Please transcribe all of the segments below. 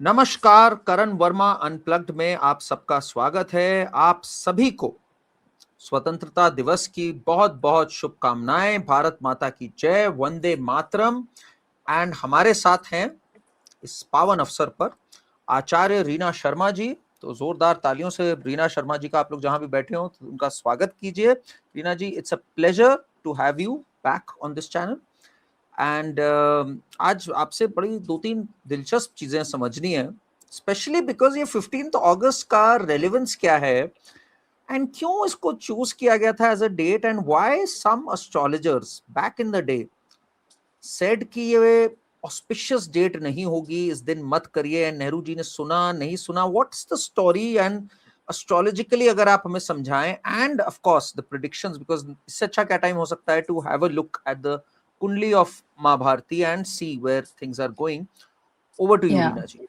नमस्कार, करण वर्मा अनप्लग्ड में आप सबका स्वागत है। आप सभी को स्वतंत्रता दिवस की बहुत बहुत शुभकामनाएं। भारत माता की जय, वंदे मातरम। एंड हमारे साथ हैं इस पावन अवसर पर आचार्य रीना शर्मा जी। तो जोरदार तालियों से रीना शर्मा जी का आप लोग जहां भी बैठे हो तो उनका स्वागत कीजिए। Reena ji, it's a pleasure to have you back on this channel. And आज आपसे बड़ी दो तीन दिलचस्प चीजें समझनी है, स्पेशली बिकॉज ये 15 अगस्त का रेलेवेंस क्या है एंड क्यों इसको चूज किया गया था as a date, and why some astrologers back in the day said कि ये ऑस्पिशियस डेट नहीं होगी, इस दिन मत करिए। एंड नेहरू जी ने सुना नहीं सुना, what's the story and astrologically अगर आप हमें समझाएं, and of course the predictions, because इससे अच्छा क्या टाइम हो सकता है to have a look at the kundli of Maa Bharati and see where things are going. Over to you, Yeah, Reena ji.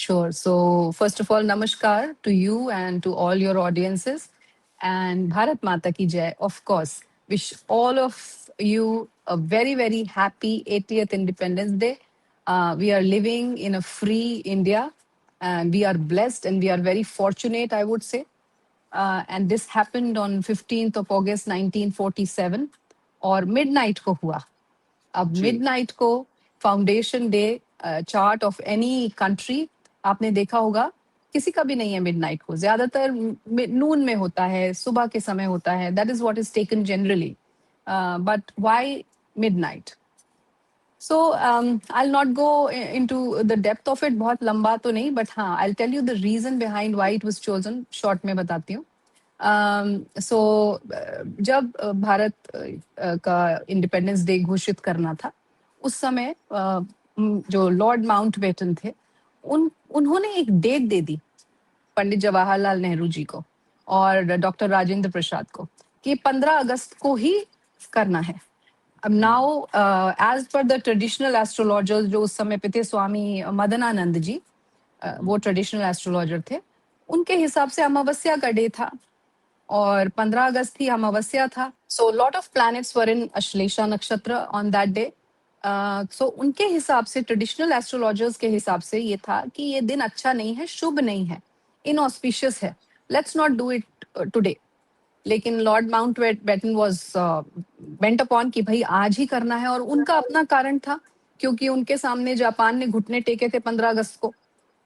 sure. So, first of all, namaskar to you and to all your audiences. And Bharat Mata ki Jai, of course. Wish all of you a very, very happy 80th Independence Day. We are living in a free India, and we are blessed and we are very fortunate, I would say. And this happened on 15th of August 1947 और midnight को हुआ. अब जी midnight को foundation day chart of any country आपने देखा होगा, किसी का भी नहीं है मिडनाइट को। ज्यादातर नून में होता है, सुबह के समय होता है। That is what is taken generally, but why midnight? So I not go into the depth of it, बहुत लंबा तो नहीं, बट हाँ, I tell you the reason behind why it was chosen. Short में बताती हूँ। सो जब भारत का इंडिपेंडेंस डे घोषित करना था, उस समय जो लॉर्ड माउंटबेटन थे, उन्होंने एक डेट दे दी पंडित जवाहरलाल नेहरू जी को और डॉक्टर राजेंद्र प्रसाद को कि 15 अगस्त को ही करना है। अब now as per the traditional astrologers जो उस समय पे थे, स्वामी मदनानंद जी, वो ट्रेडिशनल एस्ट्रोलॉजर थे, उनके हिसाब से अमावस्या का डे था और 15 अगस्त ही अमावस्या था। सो लॉट ऑफ प्लैनेट्स वर इन अश्लेषा नक्षत्र ऑन दैट डे। सो उनके हिसाब से, ट्रेडिशनल एस्ट्रोलॉजर्स के हिसाब से ये था कि ये दिन अच्छा नहीं है, शुभ नहीं है, इनऑस्पिशियस है, let's not do it today. लेकिन Lord Mountbatten was bent upon कि भाई आज ही करना है, और उनका अपना कारण था, क्योंकि उनके सामने जापान ने घुटने टेके थे 15 अगस्त को,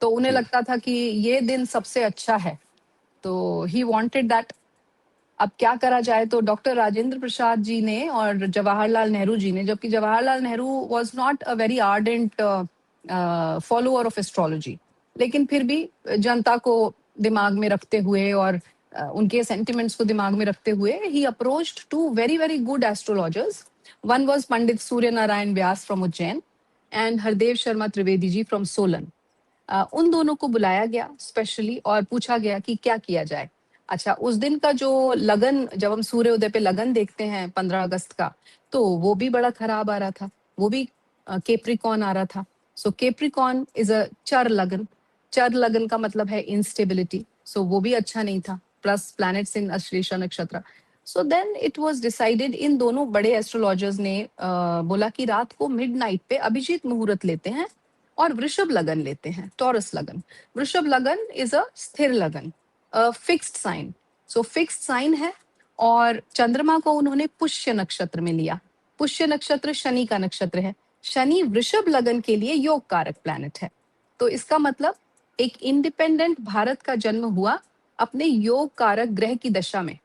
तो उन्हें लगता था कि ये दिन सबसे अच्छा है, तो ही वांटेड दैट। अब क्या करा जाए? तो डॉक्टर राजेंद्र प्रसाद जी ने और जवाहरलाल नेहरू जी ने, जबकि Jawaharlal Nehru was not a very ardent follower of astrology, लेकिन फिर भी जनता को दिमाग में रखते हुए और उनके सेंटिमेंट्स को दिमाग में रखते हुए, ही approached to very very good astrologers. One was Pandit Surya Narayan Vyas from Ujjain and Hardev Sharma Trivedi ji from Solan. उन दोनों को बुलाया गया स्पेशली और पूछा गया कि क्या किया जाए। अच्छा, उस दिन का जो लगन, जब हम सूर्योदय पे लगन देखते हैं 15 अगस्त का, तो वो भी बड़ा खराब आ रहा था, वो भी केप्रिकॉन आ रहा था। सो केप्रिकॉन इज अ चर लगन। चर लगन का मतलब है इंस्टेबिलिटी, सो वो भी अच्छा नहीं था, plus planets in Ashlesha nakshatra. So then it was decided, इन दोनों बड़े एस्ट्रोलॉजर्स ने बोला कि रात को मिडनाइट पे अभिजीत मुहूर्त लेते हैं और वृषभ लगन लेते हैं, टॉरस लगन। वृषभ लगन इज अ स्थिर लगन, fixed sign. So fixed sign है, और चंद्रमा को उन्होंने पुष्य नक्षत्र में लिया। पुष्य नक्षत्र शनि का नक्षत्र है। शनि वृषभ लगन के लिए योग कारक प्लैनेट है। तो इसका मतलब एक इंडिपेंडेंट भारत का जन्म हुआ अपने योग कारक ग्रह की दशा में।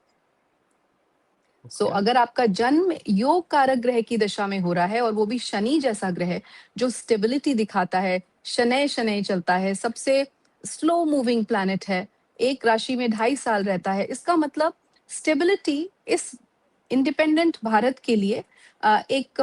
सो अगर आपका जन्म योग कारक ग्रह की दशा में हो रहा है, और वो भी शनि जैसा ग्रह जो स्टेबिलिटी दिखाता है, शनै शनै चलता है, सबसे स्लो मूविंग प्लैनेट है, एक राशि में 2.5 साल रहता है, इसका मतलब स्टेबिलिटी इस इंडिपेंडेंट भारत के लिए एक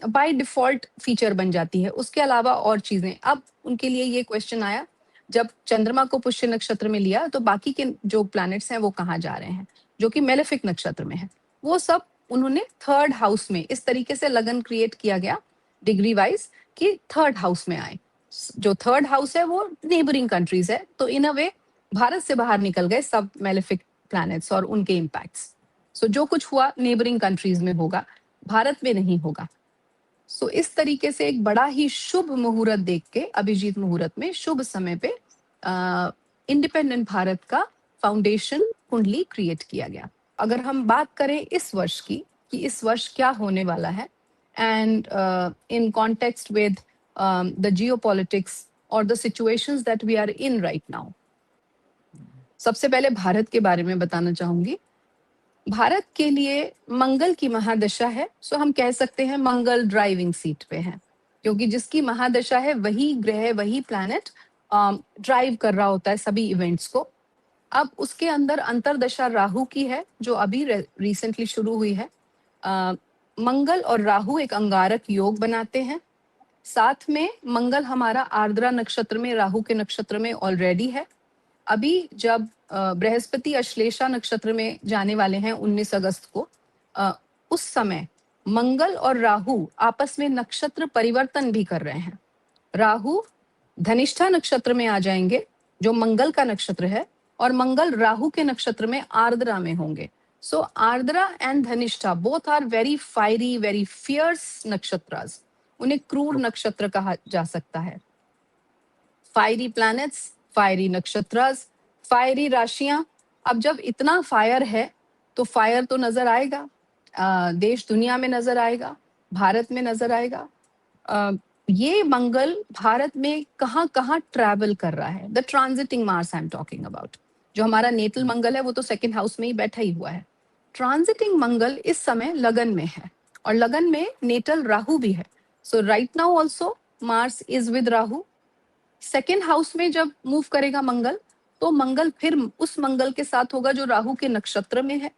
बाय डिफॉल्ट फीचर बन जाती है। उसके अलावा और चीजें, अब उनके लिए ये क्वेश्चन आया, जब चंद्रमा को पुष्य नक्षत्र में लिया तो बाकी के जो प्लैनेट्स हैं वो कहाँ जा रहे हैं, जो कि मेलेफिक नक्षत्र में है। वो सब उन्होंने थर्ड हाउस में इस तरीके से लगन क्रिएट किया गया डिग्री वाइज कि थर्ड हाउस में आए। जो थर्ड हाउस है वो नेबरिंग कंट्रीज है, तो इन अ वे भारत से बाहर निकल गए सब मेलेफिक प्लैनेट्स और उनके इम्पैक्ट्स। सो जो कुछ हुआ नेबरिंग कंट्रीज में होगा, भारत में नहीं होगा। सो इस तरीके से एक बड़ा ही शुभ मुहूर्त देख के अभिजीत मुहूर्त में शुभ समय पे इंडिपेंडेंट भारत का फाउंडेशन कुंडली क्रिएट किया गया। अगर हम बात करें इस वर्ष की कि इस वर्ष क्या होने वाला है, and in context with the geopolitics और the situations that we are in right now, सबसे पहले भारत के बारे में बताना चाहूंगी। भारत के लिए मंगल की महादशा है, सो हम कह सकते हैं मंगल ड्राइविंग सीट पे है, क्योंकि जिसकी महादशा है वही ग्रह वही प्लैनेट ड्राइव कर रहा होता है सभी इवेंट्स को। अब उसके अंदर अंतरदशा राहु की है जो अभी रिसेंटली शुरू हुई है। मंगल और राहु एक अंगारक योग बनाते हैं। साथ में मंगल हमारा आर्द्रा नक्षत्र में, राहु के नक्षत्र में ऑलरेडी है। अभी जब बृहस्पति अश्लेषा नक्षत्र में जाने वाले हैं 19 अगस्त को, उस समय मंगल और राहु आपस में नक्षत्र परिवर्तन भी कर रहे हैं। राहु धनिष्ठा नक्षत्र में आ जाएंगे जो मंगल का नक्षत्र है, और मंगल राहु के नक्षत्र में आर्द्रा में होंगे। So Ardra and Dhanishtha both are very fiery, very fierce nakshatras. उन्हें क्रूर नक्षत्र कहा जा सकता है। फायरी प्लैनेट्स, फायरी नक्षत्रास, फायरी राशियां। अब जब इतना फायर है तो फायर तो नजर आएगा, देश दुनिया में नजर आएगा, भारत में नजर आएगा। ये मंगल भारत में कहाँ कहाँ ट्रैवल कर रहा है। The transiting Mars I am talking about. जो हमारा नेटल मंगल है वो तो सेकेंड हाउस में ही बैठा ही हुआ है। ट्रांजिटिंग मंगल इस समय लगन में है, और लगन में नेटल राहु भी है। So right now also Mars is with Rahu. Second house में जब मूव करेगा मंगल, तो मंगल फिर उस मंगल के साथ होगा जो राहु के नक्षत्र में है,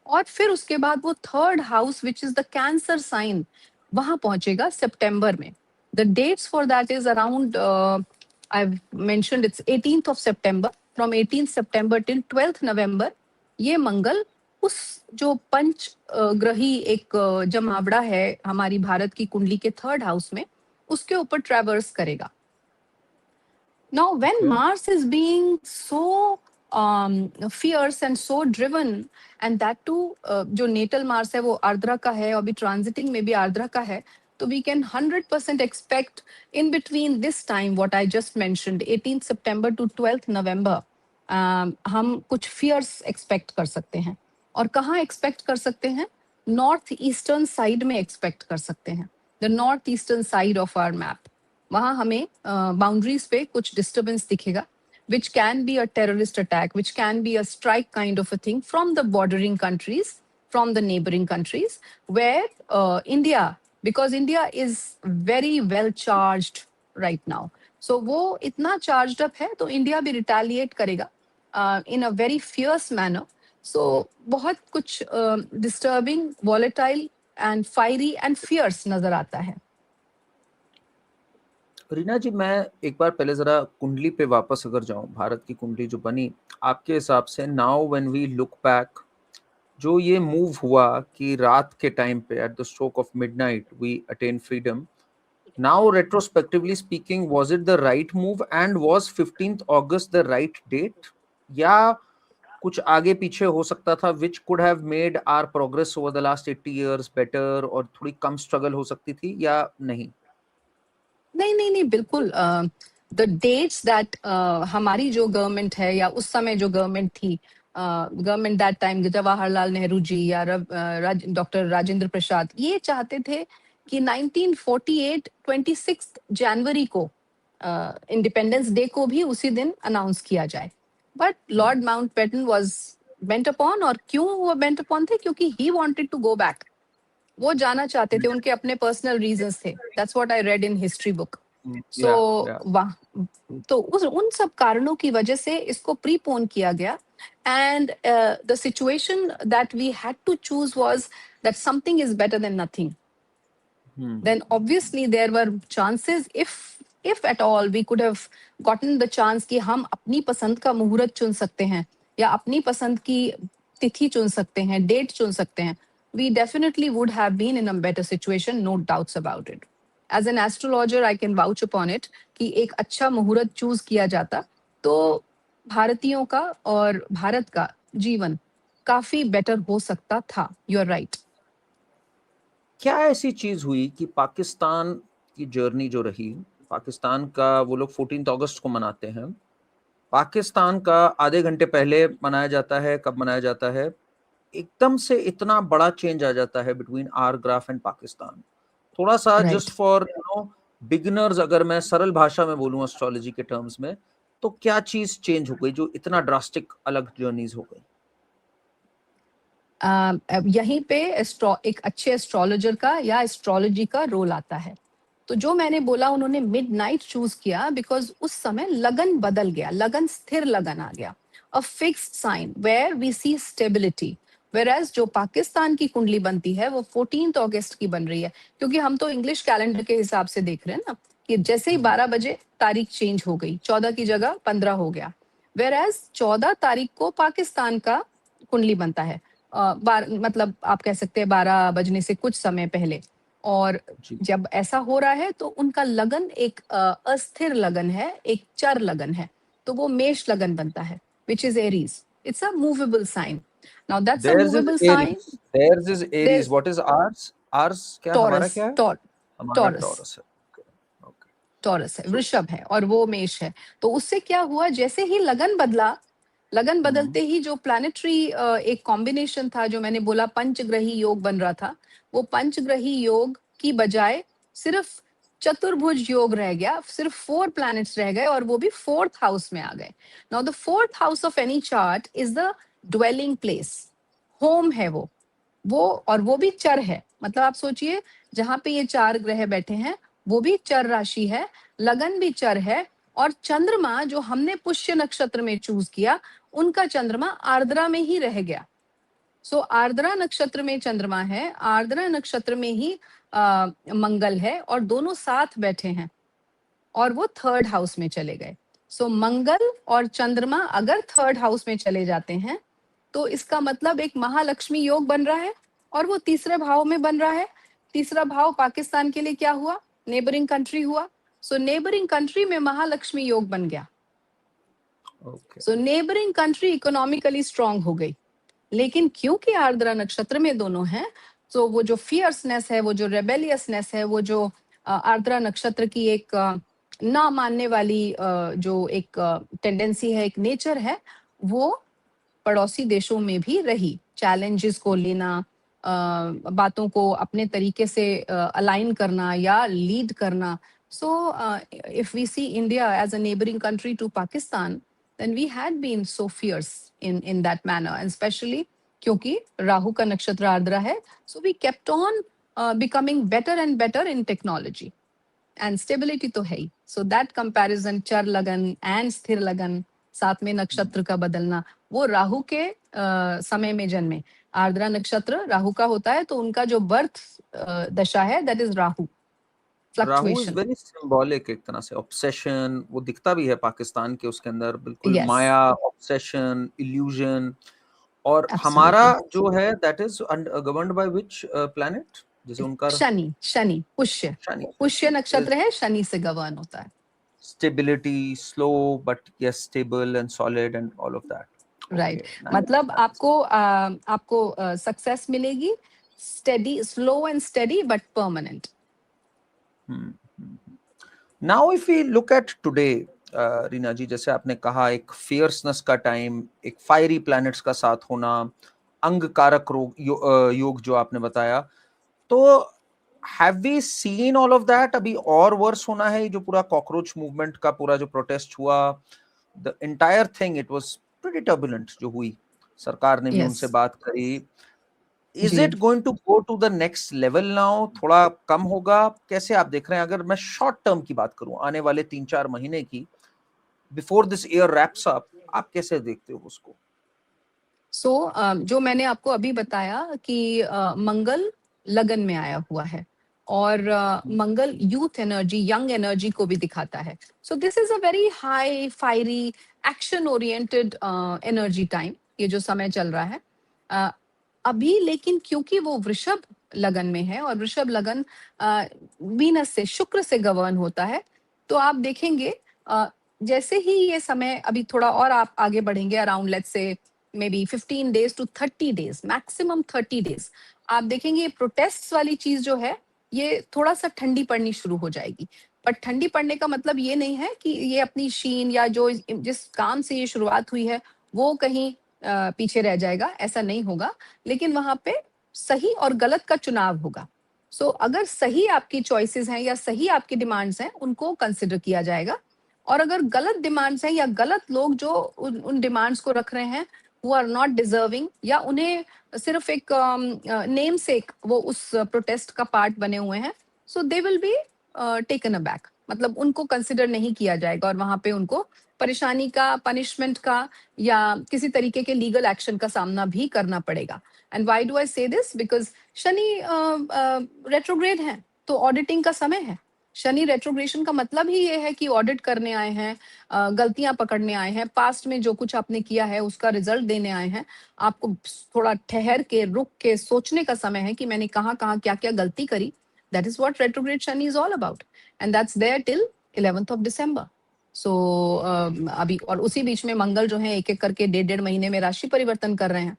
और फिर उसके बाद वो third house which is the cancer sign, वहां पहुंचेगा सितंबर में। The dates for that is around I mentioned it's 18th of September, from 18th September till 12th November। ये मंगल उस जो पंच ग्रही एक जमावड़ा है हमारी भारत की कुंडली के थर्ड हाउस में, उसके ऊपर ट्रैवर्स करेगा। Now, when Mars is being so fierce and so driven, and that too, जो natal Mars है वो आर्द्रा का है, और भी transiting में भी आर्द्रा का है, तो we can 100% expect in between this time what I just mentioned, 18th September to 12th November, हम कुछ fierce expect कर सकते हैं। और कहाँ expect कर सकते हैं? North eastern side में expect कर सकते हैं, the north eastern side of our map। वहां हमें बाउंड्रीज पे कुछ डिस्टर्बेंस दिखेगा, which can be a terrorist attack, which can be a strike kind of a thing from the bordering countries, from the neighboring countries, where India, because India is very well charged right now, so वो इतना charged up है तो India भी retaliate करेगा in a very fierce manner। so बहुत कुछ disturbing, volatile and fiery and fierce नजर आता है। रीना जी, मैं एक बार पहले जरा कुंडली पे वापस अगर जाऊं, भारत की कुंडली जो बनी आपके हिसाब से, now when we look back, जो ये मूव हुआ कि रात के टाइम पे at the stroke of midnight we attain freedom, now retrospectively speaking, was it the right move and was 15th August the right date, या कुछ आगे पीछे हो सकता था which could have made our progress over the last 80 years better, और थोड़ी कम struggle हो सकती थी या नहीं? नहीं नहीं नहीं, बिल्कुल। द डेट्स दैट हमारी जो गवर्नमेंट है या उस समय जो गवर्नमेंट थी, government that time, Jawaharlal Nehru ji या डॉक्टर राजेंद्र प्रसाद, ये चाहते थे कि 1948 26 जनवरी को इंडिपेंडेंस डे को भी उसी दिन अनाउंस किया जाए। But Lord Mountbatten was bent upon, और क्यों वो बेंट अपॉन थे? क्योंकि he wanted to go back, वो जाना चाहते थे, उनके अपने पर्सनल रीजंस थे। That's what I read in history book. So तो उन सब कारणों की वजह से इसको प्रीपोन किया गया, and the situation that we had to choose was that something is better than nothing. then obviously there were chances, if at all we could have gotten the chance कि हम अपनी पसंद का मुहूर्त चुन सकते हैं या अपनी पसंद की तिथि चुन सकते हैं, डेट चुन सकते हैं, we definitely would have been in a better situation, no doubts about it. As an astrologer, I can vouch upon it कि एक अच्छा मुहूर्त चूज किया जाता तो भारतीयों का और भारत का जीवन काफी बेटर हो सकता था। You are right. क्या ऐसी चीज हुई कि पाकिस्तान की जर्नी जो रही, पाकिस्तान का वो लोग 14 अगस्त को मनाते हैं, पाकिस्तान का आधे घंटे पहले मनाया जाता है, कब मनाया जाता है, एकदम से इतना बड़ा चेंज आ जाता है between our graph and Pakistan. थोड़ा सा राइट। जस्ट फॉर बिगिनर्स, अगर मैं सरल भाषा में बोलूं एस्ट्रोलॉजी के टर्म्स में, तो क्या चीज चेंज हो गई जो इतना ड्रास्टिक अलग जर्नीज हो गई? अब यहीं पे एक अच्छे एस्ट्रोलॉजर का या एस्ट्रोलॉजी का रोल आता है। तो जो मैंने बोला, उन्होंने मिडनाइट चूज किया बिकॉज उस समय लगन बदल गया, लगन स्थिर लगन आ गया, a fixed sign where we see stability. Whereas जो पाकिस्तान की कुंडली बनती है वो 14 अगस्त की बन रही है, क्योंकि हम तो इंग्लिश कैलेंडर के हिसाब से देख रहे हैं ना, कि जैसे ही 12 बजे तारीख चेंज हो गई, 14 की जगह 15 हो गया। वेराज 14 तारीख को पाकिस्तान का कुंडली बनता है, मतलब आप कह सकते हैं 12 बजने से कुछ समय पहले। और जी। जब ऐसा हो रहा है तो उनका लगन एक अस्थिर लगन है, एक चर लगन है, तो वो मेष लगन बनता है, which is Aries. It's a movable sign. Now that's a Theirs is movable sign. Aries. Theirs is Aries. There What is ours? Ours क्या, हमारा टॉरस, क्या है? हमारा टॉरस, टॉरस है। Okay. टॉरस है, So, वृषभ है, और वो मेष है। तो उससे क्या हुआ, जैसे ही लगन बदला, लगन बदलते ही जो प्लानिटरी एक कॉम्बिनेशन था, जो मैंने बोला पंचग्रही योग बन रहा था, वो पंचग्रही योग की बजाय सिर्फ चतुर्भुज योग रह गया, सिर्फ 4 प्लैनेट्स रह गए, और वो भी 4th हाउस में आ गए। Now the 4th house of any chart is the dwelling place, home है वो, और वो भी चर है। मतलब आप सोचिए, जहां पे ये 4 ग्रह बैठे हैं वो भी चर राशि है, लगन भी चर है, और चंद्रमा जो हमने पुष्य नक्षत्र में चूज किया, उनका चंद्रमा आर्द्रा में ही रह गया। सो आर्द्रा नक्षत्र में चंद्रमा है, आर्द्रा नक्षत्र में ही मंगल है, और दोनों साथ बैठे हैं, और वो 3rd हाउस में चले गए। सो मंगल और चंद्रमा अगर 3rd हाउस में चले जाते हैं, तो इसका मतलब एक महालक्ष्मी योग बन रहा है, और वो तीसरे भाव में बन रहा है। तीसरा भाव पाकिस्तान के लिए क्या हुआ, नेबरिंग कंट्री हुआ। सो नेबरिंग कंट्री में महालक्ष्मी योग बन गया। okay. सो नेबरिंग कंट्री इकोनॉमिकली स्ट्रांग हो गई। लेकिन क्योंकि आर्द्रा नक्षत्र में दोनों हैं, तो वो जो फियर्सनेस है, वो जो रेबेलियसनेस है, वो जो आर्द्रा नक्षत्र की एक ना मानने वाली जो एक टेंडेंसी है, एक नेचर है, वो पड़ोसी देशों में भी रही। चैलेंजेस को लेना, बातों को अपने तरीके से अलाइन करना या लीड करना। So if we see India as a neighbouring country to Pakistan, then we had been so fierce in that manner, and especially क्योंकि राहु का नक्षत्र आर्द्रा है, so we kept on becoming better and better in technology, and stability तो है ही। so that comparison, चर लगन and स्थिर लगन, साथ में नक्षत्र का बदलना, वो राहु के समय में जन्मे। आर्द्रा नक्षत्र राहु का होता है, तो उनका जो बर्थ दशा है, that is Rahu Rahu is fluctuation. Very symbolic, एक तरह से ऑब्सेशन वो दिखता भी है पाकिस्तान के उसके अंदर, बिल्कुल यस, माया, ऑब्सेशन, इल्यूजन। और हमारा एब्सोल्युटली। जो है that is governed by which planet, जैसे उनका शनि, शनि पुष्य, शनि। पुष्य नक्षत्र है, शनि से गवर्न होता है। Stability, slow but yes stable and solid and all of that. Right, okay, nice मतलब नाइस। आपको सक्सेस मिलेगी, steady, slow and steady but permanent. Now if we look at today, Reena ji, जैसे आपने कहा एक फियर्सनेस का टाइम, एक फायरी प्लैनेट्स का साथ होना, अंग कारक योग जो आपने बताया, तो have we seen all of that अभी और वर्स होना है? जो पूरा कॉकरोच मूवमेंट का पूरा जो प्रोटेस्ट हुआ, the entire thing, it was pretty turbulent जो हुई, सरकार ने भी यस, उनसे बात करी। इज जी। It going to go to the next level now? थोड़ा कम होगा? कैसे आप देख रहे हैं? अगर मैं शॉर्ट टर्म की बात करूं, आने वाले 3-4 महीने की, before this year wraps up, आप कैसे देखते हो उसको? सो जो मैंने आपको अभी बताया कि मंगल लगन में आया हुआ है, और मंगल यूथ एनर्जी, यंग एनर्जी को भी दिखाता है। So this is a very high fiery, action oriented energy time, ये जो समय चल रहा है अ, अभी। लेकिन क्योंकि वो वृषभ लगन में है, और वृषभ लगन वीनस से, शुक्र से गवर्न होता है, तो आप देखेंगे जैसे ही ये समय अभी थोड़ा और आप आगे बढ़ेंगे, around let's say may be 15 days to 30 days, maximum 30 days, आप देखेंगे ये प्रोटेस्ट वाली चीज जो है ये थोड़ा सा ठंडी पड़नी शुरू हो जाएगी. पर ठंडी पड़ने का मतलब ये नहीं है कि ये अपनी शीन या जो जिस काम से ये शुरुआत हुई है वो कहीं पीछे रह जाएगा, ऐसा नहीं होगा. लेकिन वहां पे सही और गलत का चुनाव होगा. सो अगर सही आपकी चॉइसेस हैं या सही आपकी डिमांड्स हैं, उनको कंसिडर किया जाएगा. और अगर गलत डिमांड्स हैं या गलत लोग जो उन डिमांड्स को रख रहे हैं, वो आर नॉट डिजर्विंग, या उन्हें सिर्फ एक नेम सेक वो उस प्रोटेस्ट का पार्ट बने हुए हैं, so they will be taken aback. मतलब उनको कंसिडर नहीं किया जाएगा और वहां पे उनको परेशानी का, पनिशमेंट का या किसी तरीके के लीगल एक्शन का सामना भी करना पड़ेगा. एंड व्हाई डू आई से दिस? बिकॉज शनि रेट्रोग्रेड है, तो ऑडिटिंग का समय है. शनि रेट्रोग्रेशन का मतलब ही ये है कि ऑडिट करने आए हैं, गलतियां पकड़ने आए हैं, पास्ट में जो कुछ आपने किया है उसका रिजल्ट देने आए हैं. आपको थोड़ा ठहर के, रुक के सोचने का समय है कि मैंने कहाँ कहाँ क्या क्या गलती करी. That is what retrograde Shani is all about, and that's there till 11th of December. सो अभी और उसी बीच में मंगल जो है एक एक करके 1.5 महीने में राशि परिवर्तन कर रहे हैं.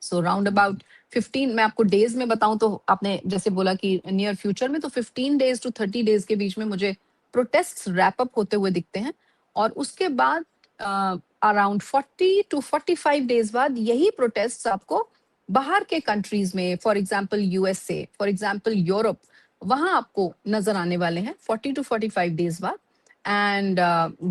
सो राउंड अबाउट 15, मैं आपको डेज में बताऊं तो आपने जैसे बोला कि नियर फ्यूचर में, तो 15 days to 30 days के बीच में मुझे प्रोटेस्ट रैप अप होते हुए दिखते हैं. और उसके बाद अराउंड 40 to 45 days बाद यही प्रोटेस्ट आपको बाहर के कंट्रीज में, for example USA, for example Europe, वहां आपको नजर आने वाले हैं 40 to 45 days बाद. And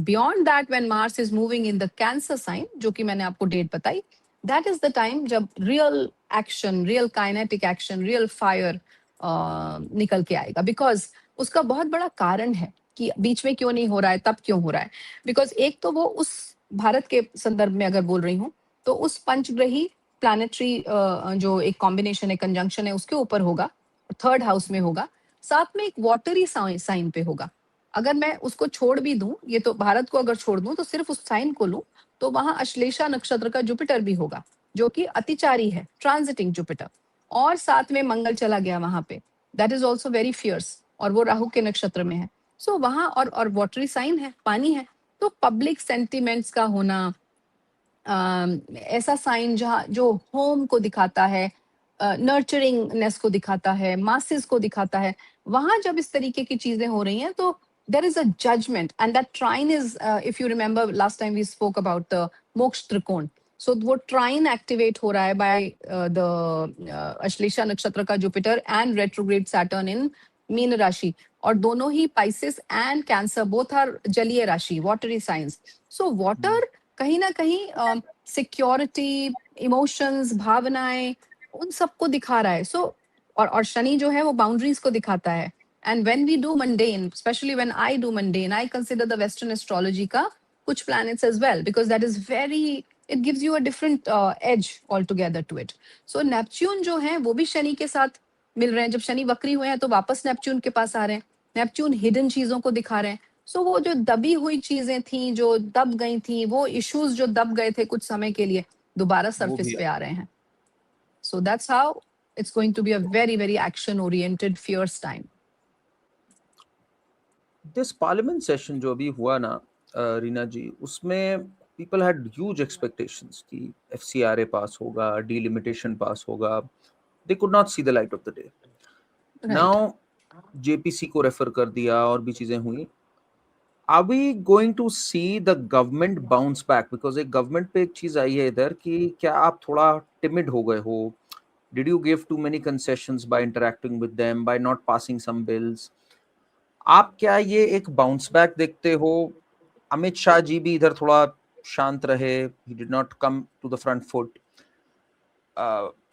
beyond that when Mars is moving in the cancer sign, जो कि मैंने आपको डेट बताई, दैट इज द टाइम जब real action, real kinetic action, real fire निकल के आएगा. बिकॉज उसका बहुत बड़ा कारण है कि बीच में क्यों नहीं हो रहा है, तब क्यों हो रहा है. बिकॉज एक तो वो उस भारत के संदर्भ में अगर बोल रही हूँ तो उस पंचग्रही प्लैनेटरी जो एक कॉम्बिनेशन है, कंजंक्शन है, उसके ऊपर होगा, 3rd हाउस में होगा, साथ में एक वाटरी साइन पे होगा. अगर मैं उसको छोड़ भी दूं, ये तो भारत को अगर छोड़ दूं तो सिर्फ उस साइन को लूं, तो वहां अश्लेषा नक्षत्र का जुपिटर भी होगा, जो कि अतिचारी है, ट्रांजिटिंग जुपिटर. और साथ में मंगल चला गया वहां पे, that is also very fierce, और वो राहु के नक्षत्र में है. सो वहां और वाटरी साइन है, पानी है, तो पब्लिक सेंटिमेंट्स का होना, ऐसा साइन जहाँ जो होम को दिखाता है, नर्चरिंगनेस को दिखाता है, मासेस को दिखाता है, वहां जब इस तरीके की चीजें हो रही हैं तो there is a judgement. And that trine is, if you remember last time we spoke about the moksha trikona, सो वो ट्राइन एक्टिवेट हो रहा है बाय द अश्लेषा नक्षत्र का Jupiter and retrograde Saturn in Meen राशि. और दोनों ही Pisces and Cancer both are जलीय राशि, वाटरी साइंस. सो वाटर कहीं ना कहीं सिक्योरिटी, इमोशंस, भावनाएं, उन सबको दिखा रहा है. सो और शनि जो है वो बाउंड्रीज को दिखाता है. And when we do mundane, specially when I do mundane, I consider the western astrology का कुछ planets as well, because that is very, it gives you a different edge all together to it. So Neptune जो है वो भी शनि के साथ मिल रहे हैं. जब शनि वक्री हुए हैं तो वापस नेपच्यून के पास आ रहे हैं. नेपच्यून हिडन चीजों को दिखा रहे हैं. सो वो जो दबी हुई चीजें थी, जो दब गई थी, वो इश्यूज जो दब गए थे कुछ समय के लिए, दोबारा सरफेस पे आ रहे हैं. So that's how it's going to be a very very action oriented fierce time. This parliament session जो अभी हुआ ना रीना जी, उसमें पीपल हैड ह्यूज एक्सपेक्टेशंस कि एफसीआरए पास होगा, डीलिमिटेशन पास होगा. They could not see the light of the day. Now JPC को refer कर दिया और भी चीजें हुई. Are we going to see the government bounce back? Because एक government पे एक चीज आई है इधर कि क्या आप थोड़ा timid हो गए हो? Did you give too many concessions by interacting with them, by not passing some bills? आप क्या ये एक bounce back देखते हो? अमित शाह जी भी इधर थोड़ा शांत रहे. He did not come to the front foot.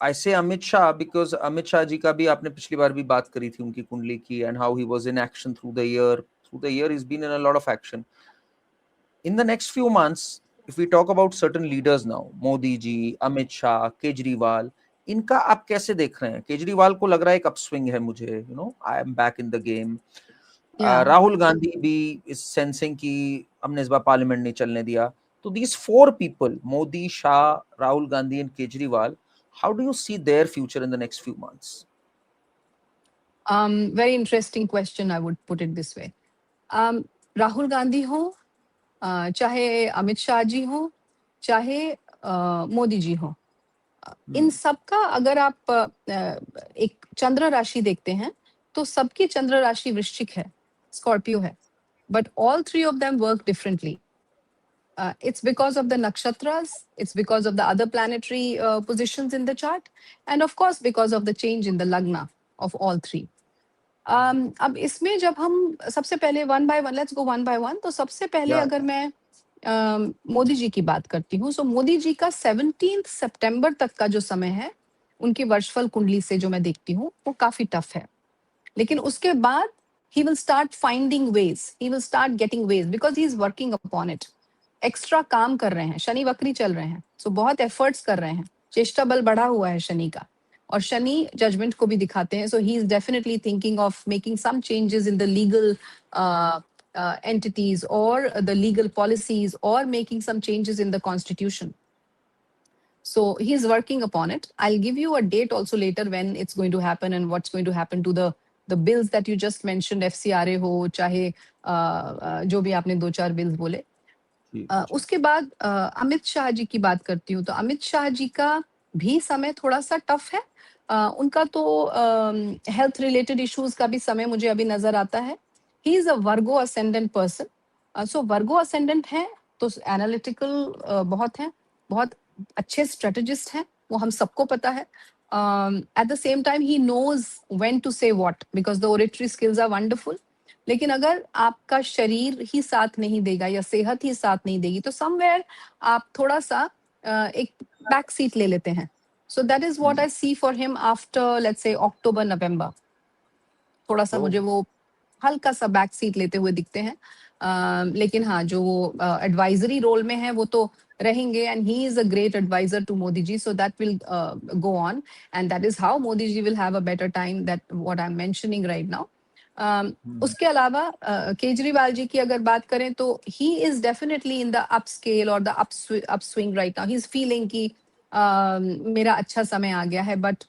I say Amit Shah because Amit Shah जी का भी आपने पिछली बार भी बात करी थी उनकी कुंडली की, and how he was in action through the year. Through the year he's been in a lot of action. In the next few months, if we talk about certain leaders now, Modi ji, Amit Shah, Kejriwal, इनका आप कैसे देख रहे हैं? केजरीवाल को लग रहा है एक अपस्विंग है मुझे, I am back in the game. Rahul Gandhi भी इस सेंसिंग की हमने इस बार पार्लियामेंट नहीं चलने दिया. तो these 4 people, Modi, Shah, Rahul Gandhi and Kejriwal, how do you see their future in the next few months? Very interesting question, I would put it this way. Rahul Gandhi हो, चाहे अमित शाह जी हो, चाहे मोदी जी हो, इन सबका अगर आप एक चंद्र राशि देखते हैं तो सबकी चंद्र राशि वृश्चिक है, स्कॉर्पियो है, but all three of them work differently. It's because of the nakshatras, it's because of the other planetary positions in the chart, and of course because of the change in the lagna of all three. अब इसमें जब हम सबसे पहले one by one, let's go one by one. तो सबसे पहले Yeah. अगर मैं मोदी जी की बात करती हूँ, सो मोदी जी का 17 सितंबर तक का जो समय है उनकी वर्षफल कुंडली से जो मैं देखती हूँ वो काफी टफ है. लेकिन उसके बाद he will start finding ways, he will start getting ways because he is working upon it. Extra काम कर रहे हैं, शनि वक्री चल रहे हैं, सो बहुत एफर्ट्स कर रहे हैं, चेष्टा बल बढ़ा हुआ है शनि का, और शनि जजमेंट को भी दिखाते हैं. So he is definitely thinking of making some changes in the legal entities or the legal policies or making some changes in the constitution. So he is working upon it. I'll give you a date also later when it's going to happen and what's going to happen to the bills that you just mentioned, FCRA हो चाहे जो भी आपने 2-4 bills बोले. उसके बाद अमित शाह जी की बात करती हूँ, तो अमित शाह जी का भी समय थोड़ा सा टफ है. उनका तो हेल्थ रिलेटेड इश्यूज का भी समय मुझे अभी नजर आता है. ही is a Virgo ascendant person, so Virgo ascendant है तो एनालिटिकल बहुत हैं, बहुत अच्छे स्ट्रेटेजिस्ट हैं, वो हम सबको पता है. At the same time he knows when to say what because the oratory skills are wonderful. लेकिन अगर आपका शरीर ही साथ नहीं देगा या सेहत ही साथ नहीं देगी तो समवेयर आप थोड़ा सा एक बैक सीट ले लेते हैं. So that is what I see for him after let's say October नवंबर. थोड़ा सा मुझे वो हल्का सा बैक सीट लेते हुए दिखते हैं. लेकिन हाँ, जो वो एडवाइजरी रोल में है वो तो रहेंगे, and he is a great advisor to Modi ji, so that will go on, and that is how Modi ji will have a better time, that what I am mentioning right now. उसके अलावा केजरीवाल जी की अगर बात करें तो he is definitely in the up scale और the up swing right now. He is feeling कि मेरा अच्छा समय आ गया है. बट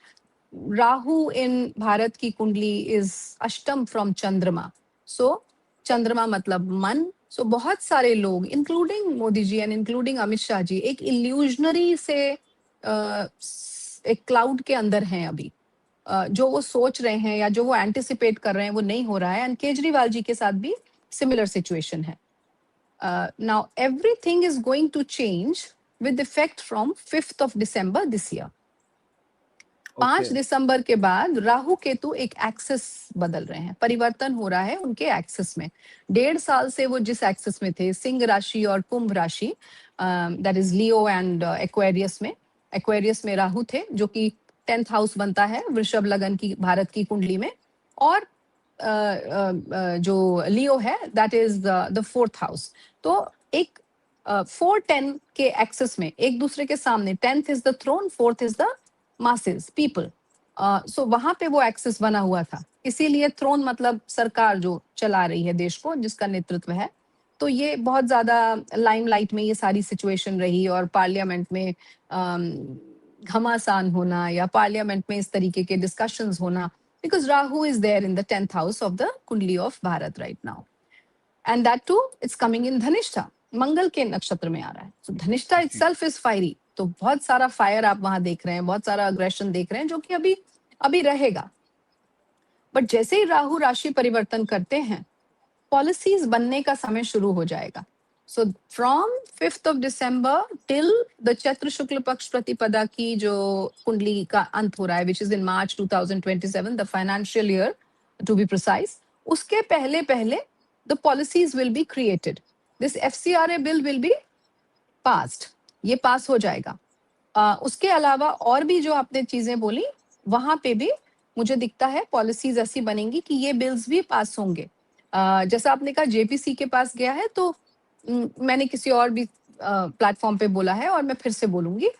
राहु इन भारत की कुंडली इज अष्टम फ्रॉम चंद्रमा, सो चंद्रमा मतलब मन. सो बहुत सारे लोग including Modi ji and including Amit Shah ji एक इल्यूजनरी से एक क्लाउड के अंदर हैं अभी. जो वो सोच रहे हैं या जो वो एंटिसिपेट कर रहे हैं वो नहीं हो रहा है. एंड केजरीवाल जी के साथ भी सिमिलर सिचुएशन है. Now everything is going to change with effect from 5th of December this year. 5 दिसंबर के बाद राहु केतु एक एक्सिस बदल रहे हैं, परिवर्तन हो रहा है उनके एक्सिस में. 1.5 साल से वो जिस एक्सिस में थे, सिंह राशि और कुंभ राशि, that is Leo and Aquarius में राहु थे, जो कि 10th हाउस बनता है वृषभ लगन की भारत की कुंडली में, और जो लियो है that is the 4th house. तो एक 4-10 के एक्सिस में एक दूसरे के सामने, 10th is the throne, 4th is the masses, people. So वहां पे वो एक्सेस बना हुआ था, इसीलिए थ्रोन मतलब सरकार जो चला रही है देश को, जिसका नेतृत्व है. तो ये बहुत ज्यादा लाइमलाइट में ये सारी सिचुएशन रही, और पार्लियामेंट में घमासान होना या पार्लियामेंट में इस तरीके के डिस्कशंस होना, because Rahu is there in the 10th house of the kundli of Bharat right now. And that too it's coming in Dhanishtha, Mangal के नक्षत्र में आ रहा है. So Dhanishtha itself is fiery, तो बहुत सारा फायर आप वहां देख रहे हैं, बहुत सारा अग्रेशन देख रहे हैं, जो कि अभी रहेगा. बट जैसे ही राहु राशि परिवर्तन करते हैं, पॉलिसीज बनने का समय शुरू हो जाएगा. So from 5th of December till the Chaitra Shukla Paksha Pratipada की जो कुंडली का अंत हो रहा है, which is in March 2027, the financial year to be precise, उसके पहले पहले the policies will be created. This FCRA bill will be passed, ये पास हो जाएगा. उसके अलावा और भी जो आपने चीजें बोली, वहां पे भी मुझे दिखता है पॉलिसीज ऐसी बनेंगी कि ये बिल्स भी पास होंगे. जैसा आपने कहा JPC के पास गया है, तो मैंने किसी और भी प्लेटफॉर्म पे बोला है, और मैं फिर से बोलूंगी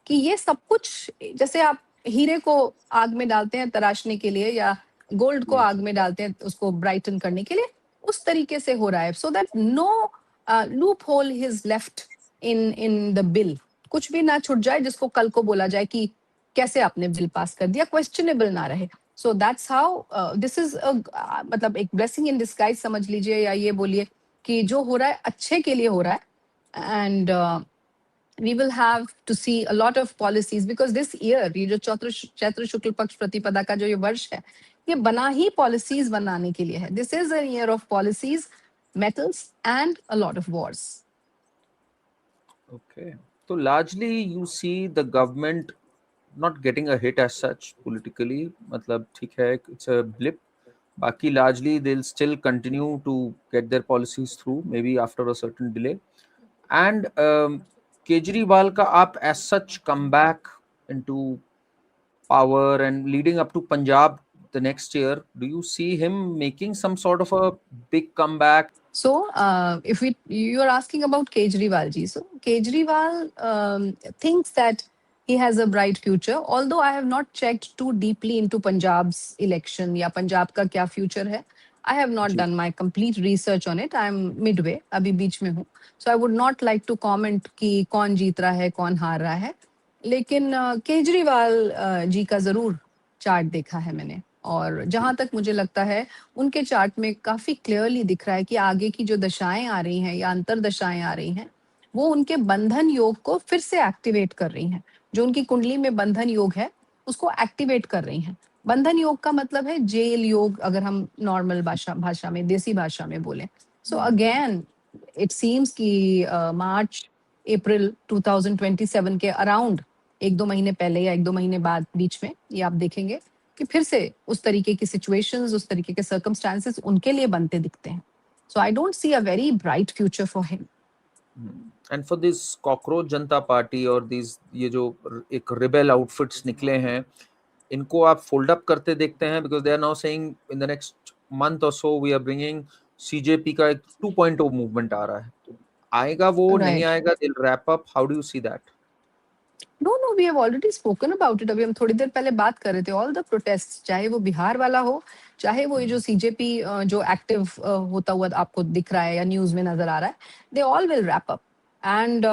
कि ये सब कुछ, जैसे आप हीरे को आग में डालते हैं तराशने के लिए, या गोल्ड को आग में डालते हैं उसको ब्राइटन करने के लिए, उस तरीके से हो रहा है. So that no loophole is left in the bill, कुछ भी ना छूट जाए जिसको कल को बोला जाए कि कैसे आपने बिल पास कर दिया, क्वेश्चनेबल ना रहे. सो दैट्स हाउ दिस इज मतलब एक ब्लेसिंग इन डिस्गाइज समझ लीजिए, या ये बोलिए कि जो हो रहा है अच्छे के लिए हो रहा है. And we will have to see a lot of policies because this year ये जो चैत्र शुक्ल पक्ष प्रतिपदा का जो ये वर्ष है ये बना ही policies बनाने के लिए है. This is a year of policies, metals and a lot of wars. Okay, so largely you see the government not getting a hit as such politically. मतलब ठीक है, it's a blip. बाकी largely they'll still continue to get their policies through, maybe after a certain delay. And Kejriwal ka आप as such come back into power and leading up to Punjab the next year, do you see him making some sort of a big comeback? So, if you are asking about Kejriwal ji, so Kejriwal thinks that he has a bright future. Although I have not checked too deeply into Punjab's election या Punjab का क्या future है, I have not ji. done my complete research on it. I am midway, अभी बीच में हूँ. So I would not like to comment कि कौन जीत रहा है, कौन हार रहा है. लेकिन केजरीवाल जी का जरूर चार्ट देखा है मैंने और जहां तक मुझे लगता है उनके चार्ट में काफी क्लियरली दिख रहा है कि आगे की जो दशाएं आ रही हैं या अंतरदशाएं आ रही हैं वो उनके बंधन योग को फिर से एक्टिवेट कर रही हैं. जो उनकी कुंडली में बंधन योग है उसको एक्टिवेट कर रही हैं. बंधन योग का मतलब है जेल योग, अगर हम नॉर्मल भाषा में देसी भाषा में बोलें. सो अगेन इट सीम्स कि मार्च अप्रैल 2027 के अराउंड एक दो महीने पहले या एक दो महीने बाद बीच में ये आप देखेंगे कि फिर से उस तरीके की सिचुएशंस, उस तरीके के सर्कमस्टांसेस उनके लिए बनते दिखते हैं. So I don't see a very bright future for him. And for this cockroach Janata Party और दिस ये जो एक रिबेल आउटफिट्स निकले हैं, इनको आप फोल्ड अप करते देखते हैं? Because they are now saying in the next month और so we are bringing CJP का एक 2.0 मूवमेंट आ रहा है. तो आएगा वो, नहीं आएगा, they will wrap up. How do you see that? No we have already spoken about it. अभी हम थोड़ी देर पहले बात कर रहे थे. ऑल द प्रोटेस्ट, चाहे वो बिहार वाला हो, चाहे वो ये जो सीजेपी जो एक्टिव होता हुआ आपको दिख रहा है या न्यूज में नजर आ रहा है, they all will wrap up. And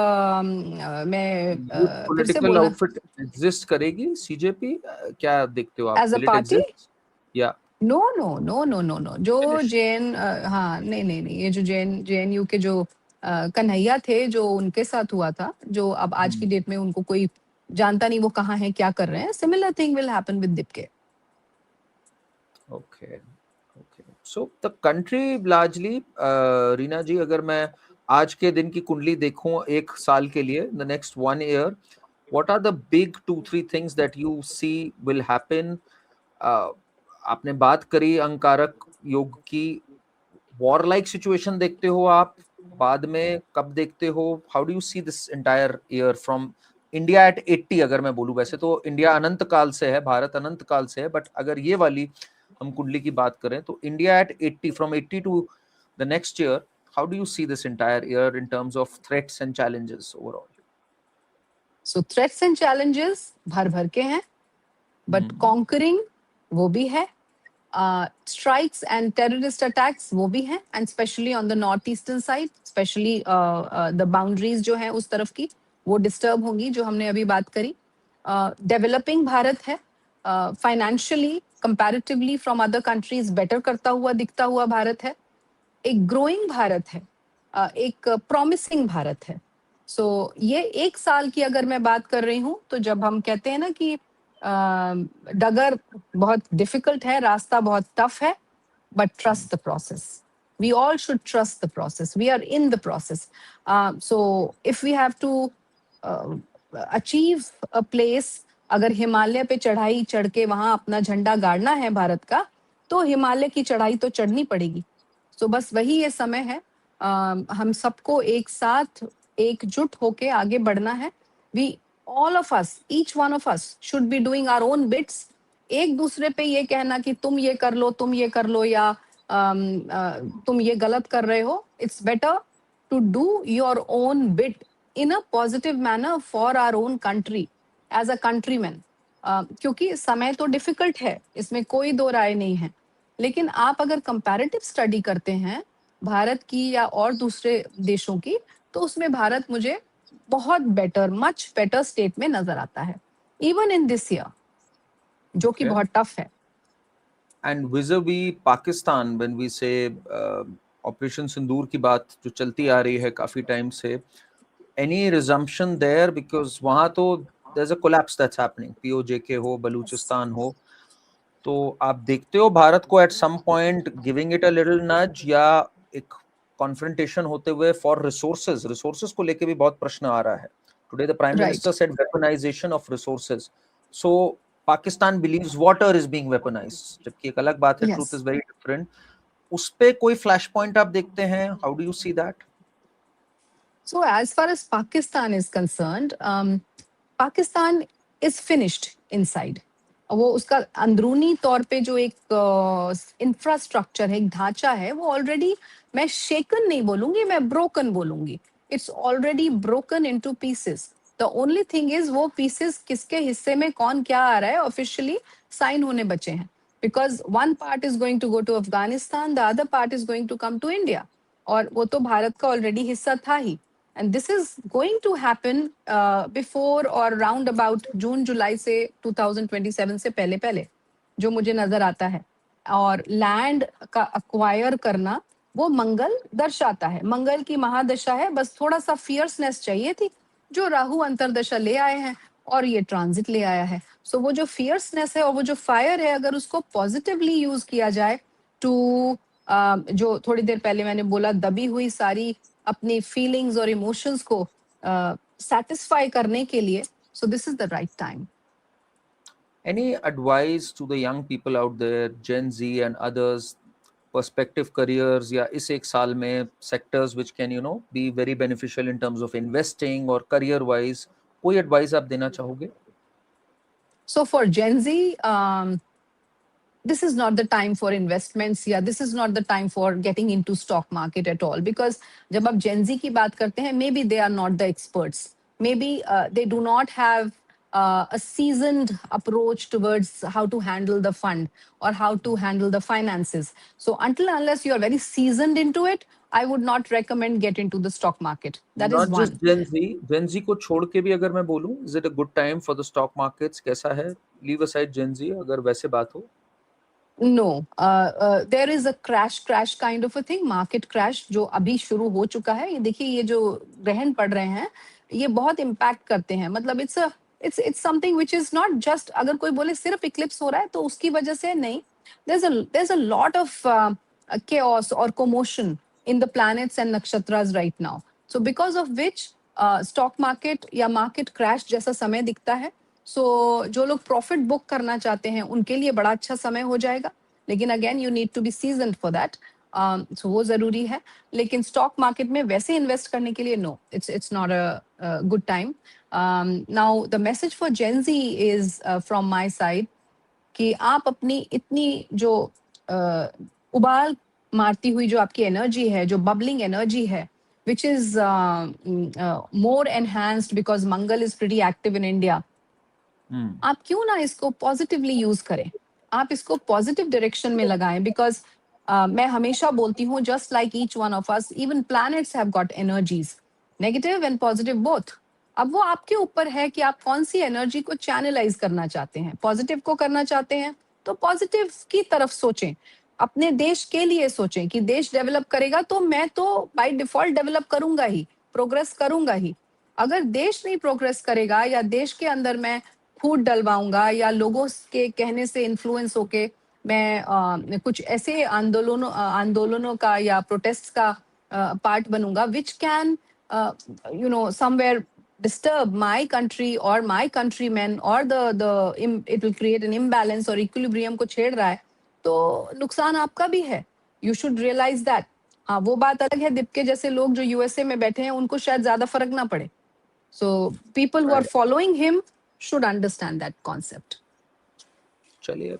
मैं फिर से पॉलिटिकल बोलना, आउटफिट एग्जिस्ट करेगी सीजेपी? क्या देखते हो आप? As a will it party? Exist? या no no no no no no जो जैन हाँ नहीं ये जो जेएनयू के जो कन्हैया थे, जो उनके साथ हुआ था, जो अब आज की डेट में उनको कोई जानता नहीं वो कहाँ है, क्या कर रहे हैं. Similar thing will happen with दीपके. Okay. So the country largely, Reena ji, अगर मैं आज के दिन की कुंडली देखूं एक साल के लिए, the next 1 year, what are the big 2-3 things that you see will happen? आपने बात करी अंगारक योग की. वॉर लाइक सिचुएशन देखते हो आप बाद में? कब देखते हो? How do you see this entire year from India at 80? अगर मैं बोलूं, वैसे तो इंडिया अनंत काल से है, भारत अनंत काल से है, बट अगर ये वाली हम कुंडली की बात करें तो India at 80, from 80 to the next year, how do you see this entire year in terms of threats and challenges overall? So threats and challenges भर भर के हैं, बट कॉन्करिंग वो भी है. स्ट्राइक्स एंड टेररिस्ट अटैक्स वो भी हैं, and specially on the north eastern side, specially the boundaries जो हैं उस तरफ की वो डिस्टर्ब होंगी, जो हमने अभी बात करी. डेवलपिंग भारत है, financially comparatively from other countries better करता हुआ दिखता हुआ भारत है. एक ग्रोइंग भारत है, एक प्रॉमिसिंग भारत है. सो ये एक साल की अगर मैं बात कर रही हूँ तो जब हम कहते हैं ना कि डगर बहुत डिफिकल्ट है, रास्ता बहुत टफ है, but trust the process. We all should trust the process. We are in the process. So if we have to achieve a place, अगर हिमालय पे चढ़ाई चढ़ के वहां अपना झंडा गाड़ना है भारत का, तो हिमालय की चढ़ाई तो चढ़नी पड़ेगी. तो बस वही ये समय है. हम सबको एक साथ एकजुट होके आगे बढ़ना है. We all of us, each one of us should be doing our own bits. एक दूसरे पे ये कहना कि तुम ये कर लो, तुम ये कर लो, या तुम ये गलत कर रहे हो. It's better to do your own bit in a positive manner for our own country as a countryman. क्योंकि समय तो डिफिकल्ट है, इसमें कोई दो राय नहीं है. लेकिन आप अगर कंपैरेटिव स्टडी करते हैं भारत की या और दूसरे देशों की, तो उसमें भारत मुझे बहुत बेटर, मच बेटर स्टेट में नजर आता है, इवन इन दिस ईयर, जो कि बहुत टफ है. And vis-a-vis Pakistan, when we say operation Sindoor की बात जो चलती आ रही है काफी टाइम से, any resumption there? Because वहाँ तो there's a collapse that's happening. POJK हो, बलूचिस्तान हो, तो आप देखते हो भारत को at some point giving it a little nudge या एक confrontation होते हुए for resources को लेके भी बहुत प्रश्न आ रहा है. Today the Prime Minister Right. said weaponization of resources. So Pakistan believes water is being weaponized. जबकि एक अलग बात है, Yes. truth is very different. उस पे कोई फ्लैश पॉइंट आप देखते हैं? How do you see that? So as far as Pakistan is concerned, Pakistan is finished inside. वो उसका अंदरूनी तौर पे जो एक इंफ्रास्ट्रक्चर है, एक ढांचा है, वो ऑलरेडी, मैं शेकन नहीं बोलूंगी, मैं ब्रोकन बोलूंगी. It's already broken into pieces. The only thing is वो पीसेस किसके हिस्से में कौन क्या आ रहा है ऑफिशियली साइन होने बचे हैं. Because one part is going to go to Afghanistan, the other part is going to come to India. और वो तो भारत का ऑलरेडी हिस्सा था ही. And this is going to happen before or round about June July से 2027 से पहले पहले, जो मुझे नजर आता है. और लैंड का अक्वायर करना वो मंगल दर्शाता है, मंगल की महादशा है. बस थोड़ा सा फियर्सनेस चाहिए थी, जो राहु अंतरदशा ले आए हैं और ये ट्रांजिट ले आया है. सो वो जो फियर्सनेस है और वो जो फायर है, अगर उसको पॉजिटिवली यूज किया जाए टू जो थोड़ी देर पहले मैंने बोला, दबी हुई सारी अपनी फीलिंग्स और इमोशंस को satisfy करने के लिए, so this is the right time. Any advice to the young people out there, Gen Z and others, perspective careers या इस एक साल में sectors which can be very beneficial in terms of investing or career wise, कोई advice आप देना चाहोगे? So for Gen Z, this is not the time for investments. Yeah, this is not the time for getting into stock market at all. Because जब आप Gen Z की बात करते हैं, maybe they are not the experts. Maybe they do not have a seasoned approach towards how to handle the fund or how to handle the finances. So until unless you are very seasoned into it, I would not recommend get into the stock market. That is Not one. just Gen Z को छोड़ के भी अगर मैं बोलूं, is it a good time for the stock markets? कैसा है? Leave aside Gen Z, अगर वैसे बात हो. No, there is a crash kind of a thing, market crash जो अभी शुरू हो चुका है. ये देखिए, ये जो ग्रहण पड़ रहे हैं, ये बहुत इम्पैक्ट करते हैं. मतलब it's something which is not just, अगर कोई बोले सिर्फ इक्लिप्स हो रहा है तो उसकी वजह से नहीं. There's a lot of chaos or commotion in the planets and nakshatras right now. So because of which stock market या market crash जैसा समय दिखता है. सो जो लोग प्रॉफिट बुक करना चाहते हैं उनके लिए बड़ा अच्छा समय हो जाएगा. लेकिन again you need to be seasoned for that. So वो जरूरी है. लेकिन स्टॉक मार्केट में वैसे इन्वेस्ट करने के लिए no, it's not a good time. Now the message for Gen Z is from my side कि आप अपनी इतनी जो उबाल मारती हुई जो आपकी एनर्जी है, जो बबलिंग एनर्जी है, which is more enhanced because Mangal is pretty active in India. आप क्यों ना इसको पॉजिटिवली यूज करें, आप इसको पॉजिटिव डायरेक्शन में लगाएं. बिकॉज मैं हमेशा बोलती हूँ, just like each one of us, even planets have got energies, negative and positive both. अब वो आपके ऊपर है कि आप कौन सी एनर्जी को चैनलाइज करना चाहते हैं. पॉजिटिव को करना चाहते हैं तो पॉजिटिव की तरफ सोचें, अपने देश के लिए सोचें कि देश डेवलप करेगा तो मैं तो बाय डिफॉल्ट डेवलप करूंगा ही, प्रोग्रेस करूंगा ही. अगर देश नहीं प्रोग्रेस करेगा या देश के अंदर मैं फूट डलवाऊंगा या लोगों के कहने से इन्फ्लुएंस होके मैं कुछ ऐसे आंदोलनों का या प्रोटेस्ट का पार्ट बनूंगा which can somewhere disturb my country or my countrymen or it will create an imbalance or equilibrium को छेड़ रहा है, तो नुकसान आपका भी है. You should realize that. हाँ, वो बात अलग है, दीप के जैसे लोग जो यूएसए में बैठे हैं उनको शायद ज्यादा फर्क ना पड़े. So people who are following him should understand that concept. चलिए,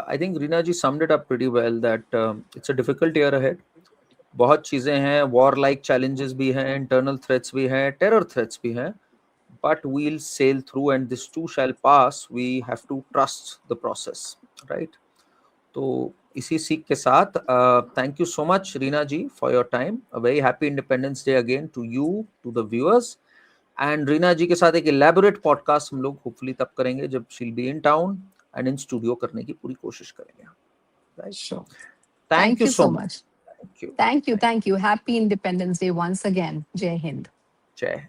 I think Reena ji summed it up pretty well that it's a difficult year ahead. बहुत चीजें हैं, वॉर लाइक चैलेंजेस भी हैं, इंटरनल थ्रेट्स भी हैं, टेरर थ्रेट्स भी हैं, but we'll sail through and this too shall pass. We have to trust the process, right? तो इसी सीख के साथ thank you so much Reena ji for your time. A very happy Independence Day again to you, to the viewers. And Reena ji के साथ एक elaborate podcast हम लोग होपफुली तब करेंगे जब she'll be in town and in studio करने की पूरी कोशिश करेंगे. Right? Sure. Thank you so much. Thank you. Happy Independence Day once again. Jai Hind. जय